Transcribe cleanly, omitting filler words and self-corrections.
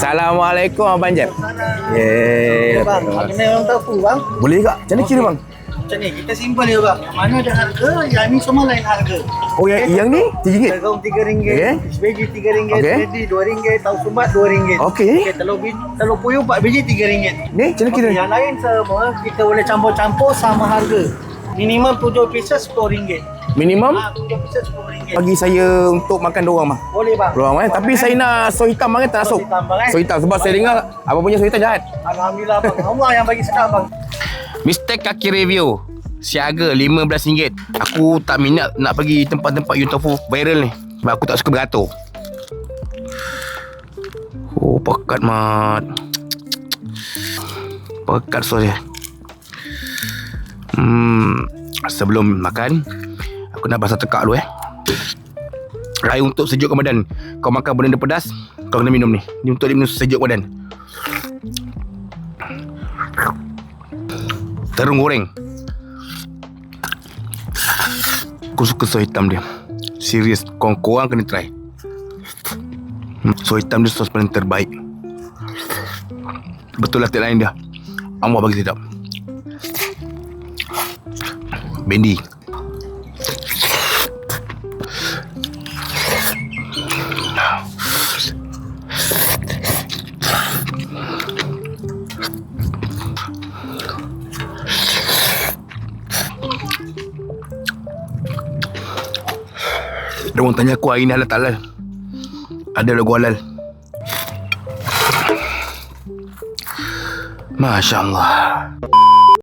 Assalamualaikum Abang Jeb. Bang, ada memang tak apa bang. Boleh tak? Macam mana kira bang? Macam ni, kita simpan je bang. Yang mana ada harga, yang ni semua lain harga. Oh yang ni RM3. Telur RM3, Okay. biji RM3, Okay. biji RM2, tahu sumbat RM2. Okey. Telur puyuh 4 biji RM3. Ni macam mana kira? Yang lain semua kita boleh campur-campur sama harga. Minimum 7 pieces RM10. Minimum 7 pieces RM10. bagi saya untuk makan dorang bang. Boleh bang. Dorang Tapi saya nak sos hitam bang, tak nak Sos sup. hitam, bang, Sos hitam sebab saya dengar apa punya sos hitam jahat. Alhamdulillah bang. Allah yang bagi sedap bang. Mr. Kaki Review siaga RM15. Aku tak minat nak pergi tempat-tempat Yun Tofu viral ni sebab aku tak suka beratur. Oh pekat mat. Pekat sos dia. Sebelum makan aku nak basah tekak dulu air untuk sejukkan badan. Kau makan benda pedas, kau kena minum ni. Ni untuk dia minum sejuk badan. Terung goreng. Aku suka sos hitam dia. Serius, korang kena try. Sos hitam dia sos paling terbaik. Betul lah lain dia. Allah bagi sedap. Bendi. Dia orang tanya aku hari ni halal tak halal. Ada logo halal. Masya Allah.